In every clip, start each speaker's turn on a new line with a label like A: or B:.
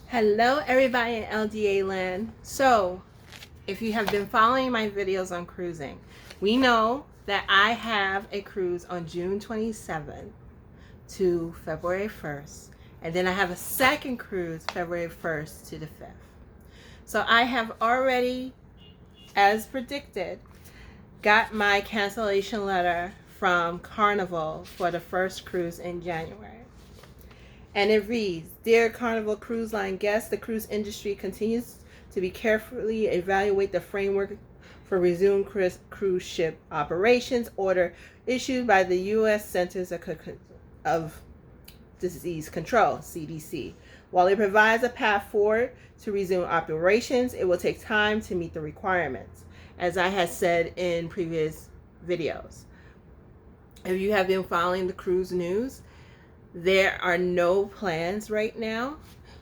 A: Hello everybody in LDA land. So if you have been following my videos on cruising, we know that I have a cruise on June 27th to February 1st, and then I have a second cruise February 1st to the 5th. So I have already, as predicted, got my cancellation letter from Carnival for the first cruise in January. And it reads, Dear Carnival Cruise Line guests, the cruise industry continues to be carefully evaluate the framework for resumed cruise ship operations order issued by the U.S. Centers of Disease Control, CDC. While it provides a path forward to resume operations, it will take time to meet the requirements, as I had said in previous videos. If you have been following the cruise news, there are no plans right now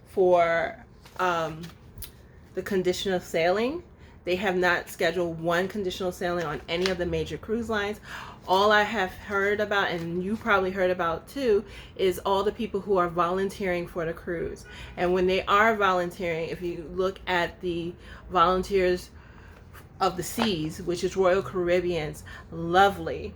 A: for the conditional sailing. They have not scheduled one conditional sailing on any of the major cruise lines. All I have heard about, and you probably heard about too, is all the people who are volunteering for the cruise. And when they are volunteering, if you look at the Volunteers of the Seas, which is Royal Caribbean's lovely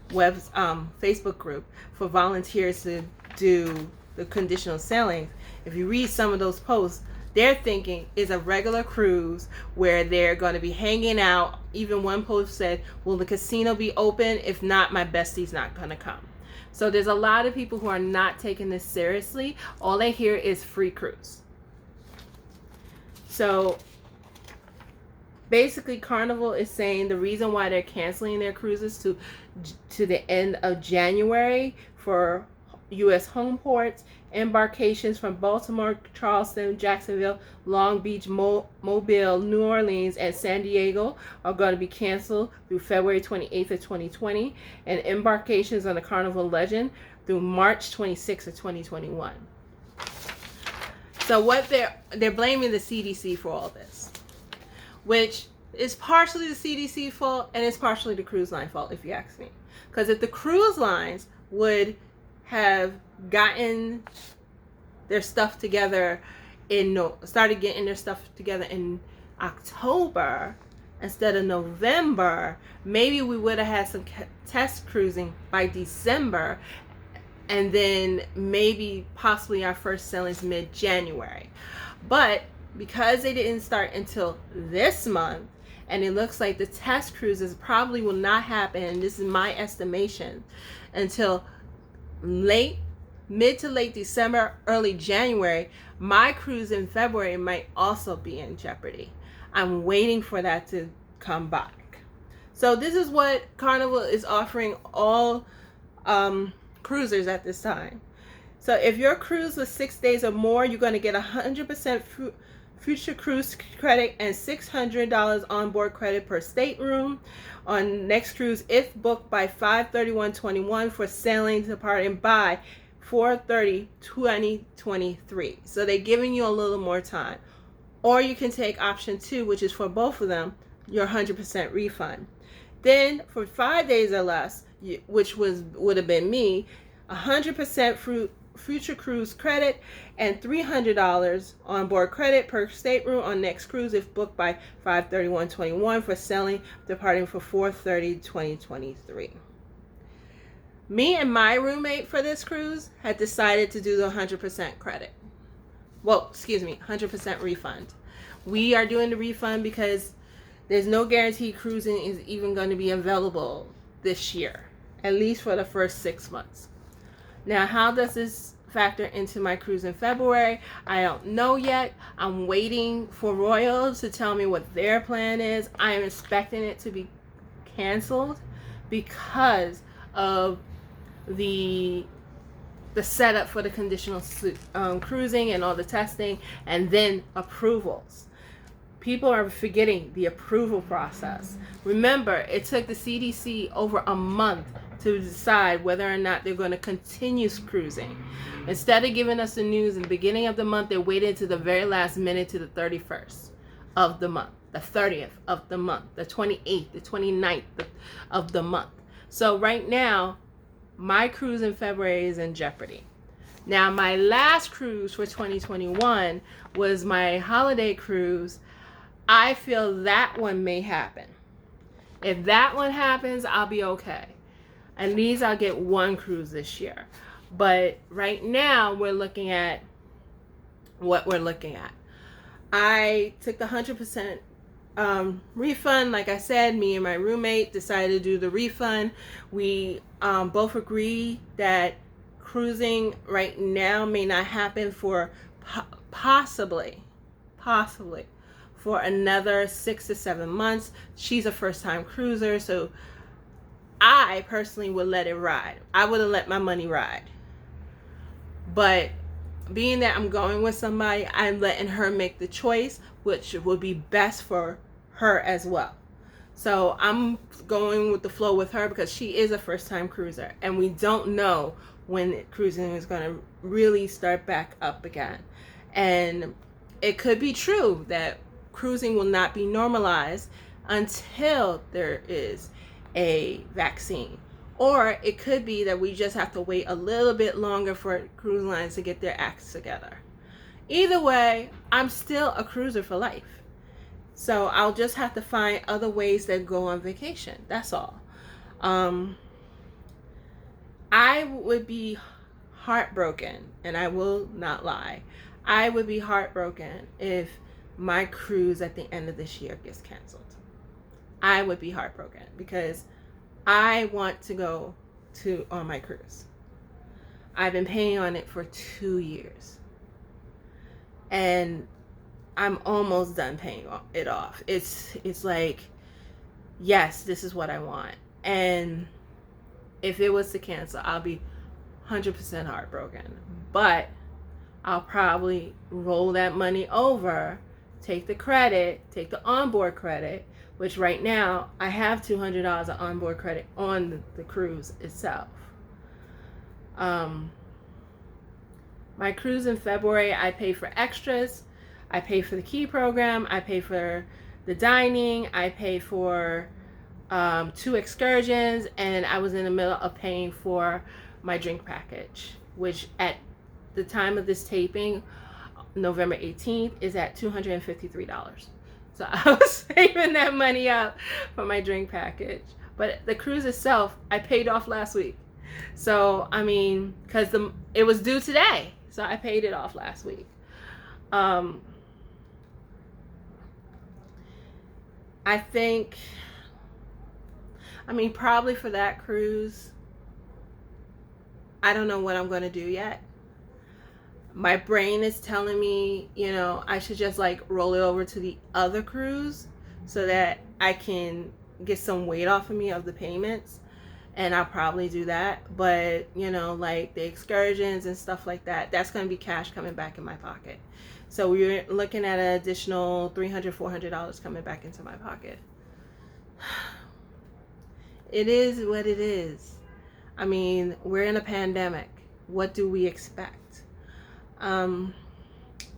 A: Facebook group for volunteers to do the conditional sailing, if you read some of those posts, they're thinking is a regular cruise where they're going to be hanging out. Even one post said, will the casino be open? If not, my bestie's not going to come. So there's a lot of people who are not taking this seriously. All they hear is free cruise. So basically, Carnival is saying the reason why they're canceling their cruises to the end of January for U.S. home ports, embarkations from Baltimore, Charleston, Jacksonville, Long Beach, Mobile, New Orleans, and San Diego are going to be canceled through February 28th of 2020, and embarkations on the Carnival Legend through March 26th of 2021. So what they're blaming the CDC for all this, which is partially the CDC fault and it's partially the cruise line fault, if you ask me. Because if the cruise lines would have gotten their stuff together started getting their stuff together in October instead of November, maybe we would have had some test cruising by December, and then maybe possibly our first sailings mid-January. But because they didn't start until this month, and it looks like the test cruises probably will not happen, and this is my estimation, until mid to late December, early January, my cruise in February might also be in jeopardy. I'm waiting for that to come back. So this is what Carnival is offering all cruisers at this time. So if your cruise was 6 days or more, you're going to get 100% future cruise credit and $600 onboard credit per stateroom on next cruise if booked by 5/31/21 for sailing departing by 4/30/2023. So they're giving you a little more time. Or you can take option 2, which is for both of them, your 100% refund. Then for 5 days or less, which would have been me, 100% future cruise credit and $300 on board credit per stateroom on next cruise if booked by 5/31/21 for sailing departing for 4/30/2023. Me and my roommate for this cruise had decided to do the 100% credit. 100% refund. We are doing the refund because there's no guarantee cruising is even going to be available this year, at least for the first 6 months. Now, how does this factor into my cruise in February? I don't know yet. I'm waiting for Royal to tell me what their plan is. I am expecting it to be canceled because of the setup for the conditional cruising and all the testing and then approvals. People are forgetting the approval process. Remember, it took the CDC over a month to decide whether or not they're going to continue cruising. Instead of giving us the news in the beginning of the month, they waited to the very last minute, to the 31st of the month, the 30th of the month, the 28th, the 29th of the month. So right now, my cruise in February is in jeopardy. Now, my last cruise for 2021 was my holiday cruise. I feel that one may happen. If that one happens, I'll be okay. At least I'll get one cruise this year. But right now, we're looking at what we're looking at. I took the 100% refund. Like I said, me and my roommate decided to do the refund. We both agree that cruising right now may not happen for possibly for another 6 to 7 months. She's a first-time cruiser, so I personally would let it ride. I would have let my money ride. But being that I'm going with somebody, I'm letting her make the choice, which would be best for her as well. So I'm going with the flow with her because she is a first-time cruiser, and we don't know when cruising is going to really start back up again. And it could be true that cruising will not be normalized until there is a vaccine. Or it could be that we just have to wait a little bit longer for cruise lines to get their acts together. Either way, I'm still a cruiser for life. So I'll just have to find other ways to go on vacation. That's all. I would be heartbroken, and I will not lie. I would be heartbroken if my cruise at the end of this year gets canceled. I would be heartbroken because I want to go on my cruise. I've been paying on it for 2 years, and I'm almost done paying it off. It's like, yes, this is what I want. And if it was to cancel, I'll be 100% heartbroken. But I'll probably roll that money over, take the credit, take the onboard credit, which right now I have $200 of onboard credit on the cruise itself. My cruise in February, I pay for extras. I pay for the key program. I pay for the dining. I pay for 2 excursions, and I was in the middle of paying for my drink package, which at the time of this taping, November 18th, is at $253. So I was saving that money up for my drink package. But the cruise itself, I paid off last week. So, I mean, because it was due today. So I paid it off last week. I think, probably for that cruise, I don't know what I'm going to do yet. My brain is telling me, I should just like roll it over to the other cruise so that I can get some weight off of me of the payments. And I'll probably do that. But, like the excursions and stuff like that, that's going to be cash coming back in my pocket. So we're looking at an additional $300, $400 coming back into my pocket. It is what it is. We're in a pandemic. What do we expect?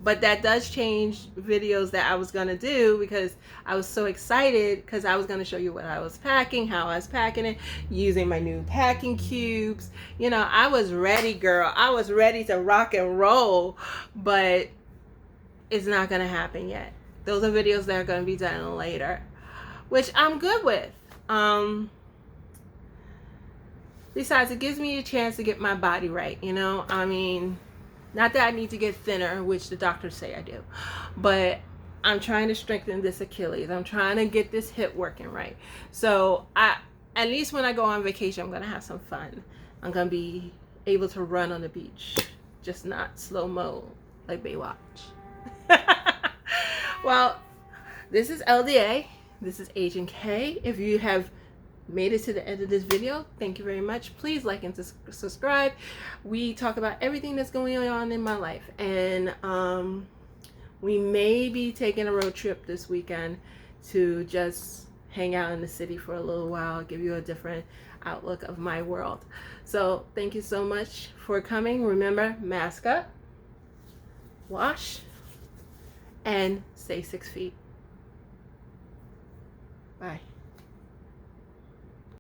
A: But that does change videos that I was going to do because I was so excited because I was going to show you what I was packing, how I was packing it, using my new packing cubes. I was ready, girl. I was ready to rock and roll, but it's not going to happen yet. Those are videos that are going to be done later, which I'm good with. Besides, it gives me a chance to get my body right, Not that I need to get thinner, which the doctors say I do, but I'm trying to strengthen this Achilles. I'm trying to get this hip working right. So at least when I go on vacation, I'm going to have some fun. I'm going to be able to run on the beach, just not slow-mo like Baywatch. Well, this is LDA. This is Agent K. If you have made it to the end of this video, thank you very much. Please like and subscribe. We talk about everything that's going on in my life, and we may be taking a road trip this weekend to just hang out in the city for a little while, give you a different outlook of my world. So thank you so much for coming. Remember, mask up, wash, and stay 6 feet. Bye.